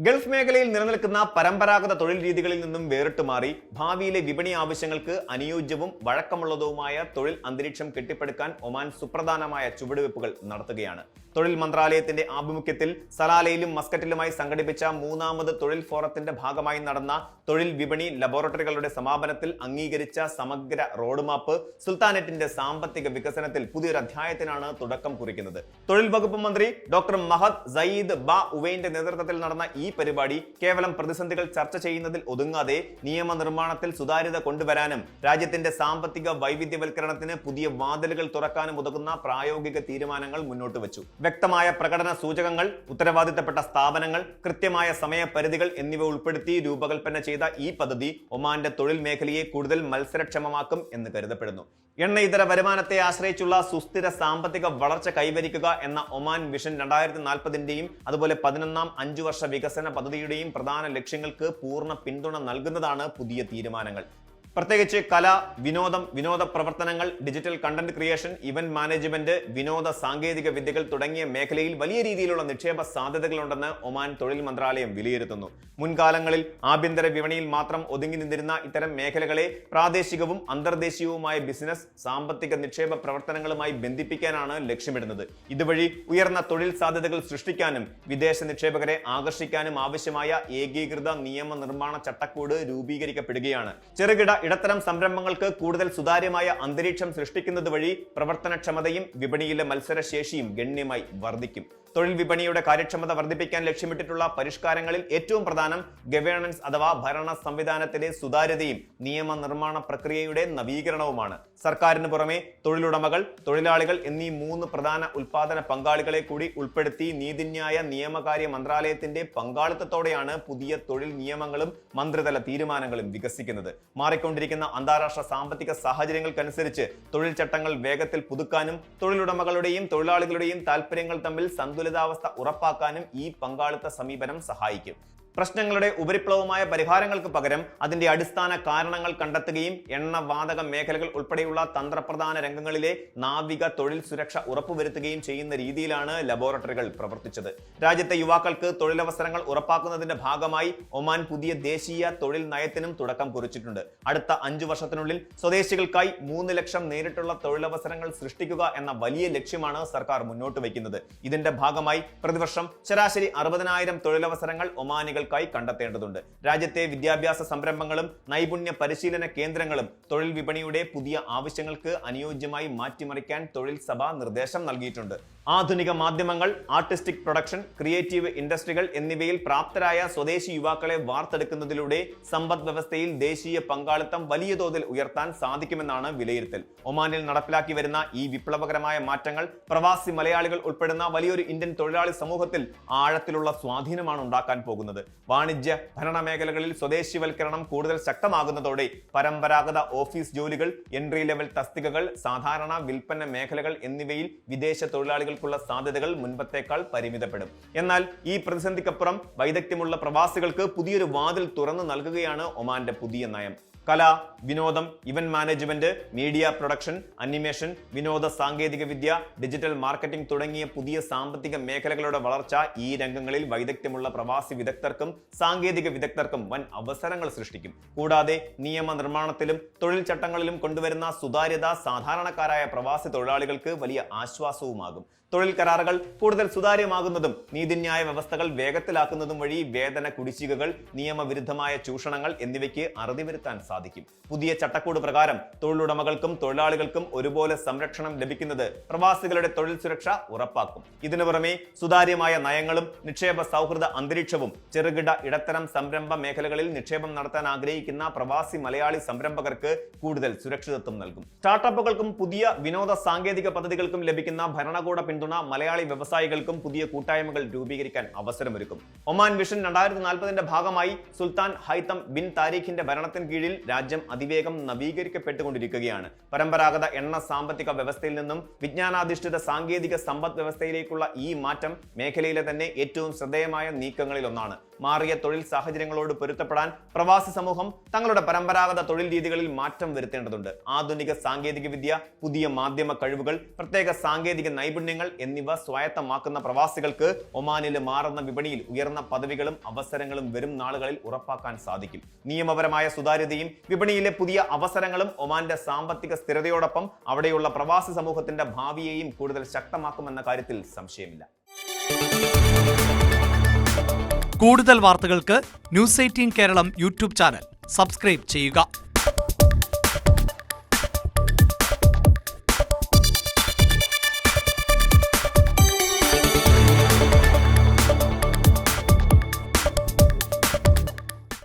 Gulf മേഖലയിൽ നിലനിൽക്കുന്ന പരമ്പരാഗത തൊഴിൽ രീതികളിൽ നിന്നും വേറിട്ട് മാറി ഭാവിയിലെ വിപണി ആവശ്യങ്ങൾക്ക് അനുയോജ്യവും വഴക്കമുള്ളതുമായ തൊഴിൽ അന്തരീക്ഷം കെട്ടിപ്പടുക്കാൻ ഒമാൻ സുപ്രധാനമായ ചുവടുവെപ്പുകൾ നടത്തുകയാണ്. തൊഴിൽ മന്ത്രാലയത്തിന്റെ ആഭിമുഖ്യത്തിൽ സലാലയിലും മസ്കറ്റിലുമായി സംഘടിപ്പിച്ച മൂന്നാമത് തൊഴിൽ ഫോറത്തിന്റെ ഭാഗമായി നടന്ന തൊഴിൽ വിപണി ലബോറട്ടറികളുടെ സമാപനത്തിൽ അംഗീകരിച്ച സമഗ്ര റോഡ് മാപ്പ് സുൽത്താനറ്റിന്റെ സാമ്പത്തിക വികസനത്തിൽ പുതിയൊരു അധ്യായത്തിനാണ് തുടക്കം കുറിക്കുന്നത്. തൊഴിൽ വകുപ്പ് മന്ത്രി ഡോക്ടർ മഹദ് സയ്യിദ് ബ ഉവൈന്റെ നേതൃത്വത്തിൽ നടന്ന ഈ പരിപാടി കേവലം പ്രതിസന്ധികൾ ചർച്ച ചെയ്യുന്നതിൽ ഒതുങ്ങാതെ നിയമനിർമ്മാണത്തിൽ സുതാര്യത കൊണ്ടുവരാനും രാജ്യത്തിന്റെ സാമ്പത്തിക വൈവിധ്യവൽക്കരണത്തിന് പുതിയ വാതിലുകൾ തുറക്കാനും ഉതകുന്ന പ്രായോഗിക തീരുമാനങ്ങൾ മുന്നോട്ട് വെച്ചു. വ്യക്തമായ പ്രകടന സൂചകങ്ങൾ, ഉത്തരവാദിത്തപ്പെട്ട സ്ഥാപനങ്ങൾ, കൃത്യമായ സമയപരിധികൾ എന്നിവ ഉൾപ്പെടുത്തി രൂപകൽപ്പന ചെയ്ത ഈ പദ്ധതി ഒമാന്റെ തൊഴിൽ മേഖലയെ കൂടുതൽ മത്സരക്ഷമമാക്കും എന്ന് കരുതപ്പെടുന്നു. എണ്ണ ഇതര വരുമാനത്തെ ആശ്രയിച്ചുള്ള സുസ്ഥിര സാമ്പത്തിക വളർച്ച കൈവരിക്കുക എന്ന ഒമാൻ വിഷൻ 2040ന്റെയും അതുപോലെ 11ാം 5 വർഷ വികസന പദ്ധതിയുടെയും പ്രധാന ലക്ഷ്യങ്ങൾക്ക് പൂർണ്ണ പിന്തുണ നൽകുന്നതാണ് പുതിയ തീരുമാനങ്ങൾ. പ്രത്യേകിച്ച് കല, വിനോദം, വിനോദ പ്രവർത്തനങ്ങൾ, digital content creation, event management, വിനോദ സാങ്കേതിക വിദ്യകൾ തുടങ്ങിയ മേഖലയിൽ വലിയ രീതിയിലുള്ള നിക്ഷേപ സാധ്യതകളുണ്ടെന്ന് ഒമാൻ തൊഴിൽ മന്ത്രാലയം വിലയിരുത്തുന്നു. മുൻകാലങ്ങളിൽ ആഭ്യന്തര വിപണിയിൽ മാത്രം ഒതുങ്ങി നിന്നിരുന്ന ഇത്തരം മേഖലകളെ പ്രാദേശികവും അന്തർദേശീയവുമായ ബിസിനസ്, സാമ്പത്തിക നിക്ഷേപ പ്രവർത്തനങ്ങളുമായി ബന്ധിപ്പിക്കാനാണ് ലക്ഷ്യമിടുന്നത്. ഇതുവഴി ഉയർന്ന തൊഴിൽ സാധ്യതകൾ സൃഷ്ടിക്കാനും വിദേശ നിക്ഷേപകരെ ആകർഷിക്കാനും ആവശ്യമായ ഏകീകൃത നിയമനിർമ്മാണ ചട്ടക്കൂട് രൂപീകരിക്കപ്പെടുകയാണ്. ചെറുകിട ഇടത്തരം സംരംഭങ്ങൾക്ക് കൂടുതൽ സുതാര്യമായ അന്തരീക്ഷം സൃഷ്ടിക്കുന്നത് വഴി പ്രവർത്തനക്ഷമതയും വിപണിയിലെ മത്സരശേഷിയും ഗണ്യമായി വർദ്ധിക്കും. തൊഴിൽ വിപണിയുടെ കാര്യക്ഷമത വർദ്ധിപ്പിക്കാൻ ലക്ഷ്യമിട്ടിട്ടുള്ള പരിഷ്കാരങ്ങളിൽ ഏറ്റവും പ്രധാനം ഗവേണൻസ് അഥവാ ഭരണ സംവിധാനത്തിലെ സുതാര്യതയും നിയമനിർമ്മാണ പ്രക്രിയയുടെ നവീകരണവുമാണ്. സർക്കാരിന് പുറമെ തൊഴിലുടമകൾ, തൊഴിലാളികൾ എന്നീ 3 പ്രധാന ഉൽപാദന പങ്കാളികളെ കൂടി ഉൾപ്പെടുത്തി നീതിന്യായ നിയമകാര്യ മന്ത്രാലയത്തിന്റെ പങ്കാളിത്തത്തോടെയാണ് പുതിയ തൊഴിൽ നിയമങ്ങളും മന്ത്രിതല തീരുമാനങ്ങളും വികസിക്കുന്നത്. മാറിക്കൊണ്ടിരിക്കുന്ന അന്താരാഷ്ട്ര സാമ്പത്തിക സാഹചര്യങ്ങൾക്കനുസരിച്ച് തൊഴിൽ ചട്ടങ്ങൾ വേഗത്തിൽ പുതുക്കാനും തൊഴിലുടമകളുടെയും തൊഴിലാളികളുടെയും താൽപര്യങ്ങൾ തമ്മിൽ സന്തുലിതാവസ്ഥ ഉറപ്പാക്കാനും ഈ പങ്കാളിത്ത സമീപനം സഹായിക്കും. പ്രശ്നങ്ങളുടെ ഉപരിപ്ലവമായ പരിഹാരങ്ങൾക്ക് പകരം അതിന്റെ അടിസ്ഥാന കാരണങ്ങൾ കണ്ടെത്തുകയും എണ്ണ, വാതക മേഖലകൾ ഉൾപ്പെടെയുള്ള തന്ത്രപ്രധാന രംഗങ്ങളിലെ നാവിക തൊഴിൽ സുരക്ഷ ഉറപ്പുവരുത്തുകയും ചെയ്യുന്ന രീതിയിലാണ് ലബോറട്ടറികൾ പ്രവർത്തിച്ചത്. രാജ്യത്തെ യുവാക്കൾക്ക് തൊഴിലവസരങ്ങൾ ഉറപ്പാക്കുന്നതിന്റെ ഭാഗമായി ഒമാൻ പുതിയ ദേശീയ തൊഴിൽ നയത്തിനും തുടക്കം കുറിച്ചിട്ടുണ്ട്. അടുത്ത 5 വർഷത്തിനുള്ളിൽ സ്വദേശികൾക്കായി 3 ലക്ഷം നേരിട്ടുള്ള തൊഴിലവസരങ്ങൾ സൃഷ്ടിക്കുക എന്ന വലിയ ലക്ഷ്യമാണ് സർക്കാർ മുന്നോട്ട് വയ്ക്കുന്നത്. ഇതിന്റെ ഭാഗമായി പ്രതിവർഷം ശരാശരി 60,000 തൊഴിലവസരങ്ങൾ ഒമാനികൾ കണ്ടെത്തേണ്ടതുണ്ട്. രാജ്യത്തെ വിദ്യാഭ്യാസ സംരംഭങ്ങളും നൈപുണ്യ പരിശീലന കേന്ദ്രങ്ങളും തൊഴിൽ വിപണിയുടെ പുതിയ ആവശ്യങ്ങൾക്ക് അനുയോജ്യമായി മാറ്റിമറിക്കാൻ തൊഴിൽ സഭ നിർദ്ദേശം നൽകിയിട്ടുണ്ട്. ആധുനിക മാധ്യമങ്ങൾ, ആർട്ടിസ്റ്റിക് പ്രൊഡക്ഷൻ, ക്രിയേറ്റീവ് ഇൻഡസ്ട്രികൾ എന്നിവയിൽ പ്രാപ്തരായ സ്വദേശി യുവാക്കളെ വാർത്തെടുക്കുന്നതിലൂടെ സമ്പദ് വ്യവസ്ഥയിൽ ദേശീയ പങ്കാളിത്തം വലിയ തോതിൽ ഉയർത്താൻ സാധിക്കുമെന്നാണ് വിലയിരുത്തൽ. ഒമാനിൽ നടപ്പിലാക്കി വരുന്ന ഈ വിപ്ലവകരമായ മാറ്റങ്ങൾ പ്രവാസി മലയാളികൾ ഉൾപ്പെടുന്ന വലിയൊരു ഇന്ത്യൻ തൊഴിലാളി സമൂഹത്തിൽ ആഴത്തിലുള്ള സ്വാധീനമാണ് ഉണ്ടാക്കാൻ പോകുന്നത്. വാണിജ്യ, ഭരണ മേഖലകളിൽ സ്വദേശിവൽക്കരണം കൂടുതൽ ശക്തമാകുന്നതോടെ പരമ്പരാഗത ഓഫീസ് ജോലികൾ, എൻട്രി ലെവൽ തസ്തികകൾ, സാധാരണ വിൽപ്പന മേഖലകൾ എന്നിവയിൽ വിദേശ തൊഴിലാളികൾക്കുള്ള സാധ്യതകൾ മുൻപത്തേക്കാൾ പരിമിതപ്പെടും. എന്നാൽ ഈ പ്രതിസന്ധിക്കപ്പുറം വൈദഗ്ധ്യമുള്ള പ്രവാസികൾക്ക് പുതിയൊരു വാതിൽ തുറന്നു നൽകുകയാണ് ഒമാന്റെ പുതിയ നയം. കല, വിനോദം, event management, media production, animation, വിനോദ സാങ്കേതിക വിദ്യ, ഡിജിറ്റൽ മാർക്കറ്റിംഗ് തുടങ്ങിയ പുതിയ സാമ്പത്തിക മേഖലകളുടെ വളർച്ച ഈ രംഗങ്ങളിൽ വൈദഗ്ധ്യമുള്ള പ്രവാസി വിദഗ്ധർക്കും സാങ്കേതിക വിദഗ്ധർക്കും വൻ അവസരങ്ങൾ സൃഷ്ടിക്കും. കൂടാതെ നിയമനിർമ്മാണത്തിലും തൊഴിൽ ചട്ടങ്ങളിലും കൊണ്ടുവരുന്ന സുതാര്യത സാധാരണക്കാരായ പ്രവാസി തൊഴിലാളികൾക്ക് വലിയ ആശ്വാസവുമാകും. തൊഴിൽ കരാറുകൾ കൂടുതൽ സുതാര്യമാകുന്നതും നീതിന്യായ വ്യവസ്ഥകൾ വേഗത്തിലാക്കുന്നതും വഴി വേതന കുടിശ്ശികകൾ, നിയമവിരുദ്ധമായ ചൂഷണങ്ങൾ എന്നിവയ്ക്ക് അറുതി വരുത്താൻ സാധിക്കും. പുതിയ ചട്ടക്കൂട് പ്രകാരം തൊഴിലുടമകൾക്കും തൊഴിലാളികൾക്കും ഒരുപോലെ സംരക്ഷണം ലഭിക്കുന്നത് പ്രവാസികളുടെ തൊഴിൽ സുരക്ഷ ഉറപ്പാക്കും. ഇതിനു പുറമെ സുതാര്യമായ നയങ്ങളും നിക്ഷേപ സൗഹൃദ അന്തരീക്ഷവും ചെറുകിട ഇടത്തരം സംരംഭ മേഖലകളിൽ നിക്ഷേപം നടത്താൻ ആഗ്രഹിക്കുന്ന പ്രവാസി മലയാളി സംരംഭകർക്ക് കൂടുതൽ സുരക്ഷിതത്വം നൽകും. സ്റ്റാർട്ടപ്പുകൾക്കും പുതിയ വിനോദ സാങ്കേതിക പദ്ധതികൾക്കും ലഭിക്കുന്ന ഭരണകൂട പിന്തുണ മലയാളി വ്യവസായികൾക്കും പുതിയ കൂട്ടായ്മകൾ രൂപീകരിക്കാൻ അവസരമൊരുക്കും. ഒമാൻ വിഷൻ 2040ന്റെ ഭാഗമായി സുൽത്താൻ ഹൈതം ബിൻ താരിഖിന്റെ ഭരണത്തിന് കീഴിൽ രാജ്യം അതിവേഗം നവീകരിക്കപ്പെട്ടുകൊണ്ടിരിക്കുകയാണ്. പരമ്പരാഗത എണ്ണ സാമ്പത്തിക വ്യവസ്ഥയിൽ നിന്നും വിജ്ഞാനാധിഷ്ഠിത സാങ്കേതിക സമ്പദ് വ്യവസ്ഥയിലേക്കുള്ള ഈ മാറ്റം മേഖലയിലെ തന്നെ ഏറ്റവും ശ്രദ്ധേയമായ നീക്കങ്ങളിൽ ഒന്നാണ്. മാറിയ തൊഴിൽ സാഹചര്യങ്ങളോട് പൊരുത്തപ്പെടാൻ പ്രവാസി സമൂഹം തങ്ങളുടെ പരമ്പരാഗത തൊഴിൽ രീതികളിൽ മാറ്റം വരുത്തേണ്ടതുണ്ട്. ആധുനിക സാങ്കേതിക വിദ്യ, പുതിയ മാധ്യമ കഴിവുകൾ, പ്രത്യേക സാങ്കേതിക നൈപുണ്യങ്ങൾ എന്നിവ സ്വായത്തമാക്കുന്ന പ്രവാസികൾക്ക് ഒമാനിലെ മാറുന്ന വിപണിയിൽ ഉയർന്ന പദവികളും അവസരങ്ങളും വരും നാളുകളിൽ ഉറപ്പാക്കാൻ സാധിക്കും. നിയമപരമായ സുതാര്യതയും വിപണിയിലെ പുതിയ അവസരങ്ങളും ഒമാന്റെ സാമ്പത്തിക സ്ഥിരതയോടൊപ്പം അവിടെയുള്ള പ്രവാസി സമൂഹത്തിന്റെ ഭാവിയെയും കൂടുതൽ ശക്തമാക്കുമെന്ന കാര്യത്തിൽ സംശയമില്ല. കൂടുതൽ വാർത്തകൾക്ക് news 18 Keralam YouTube channel subscribe ചെയ്യുക.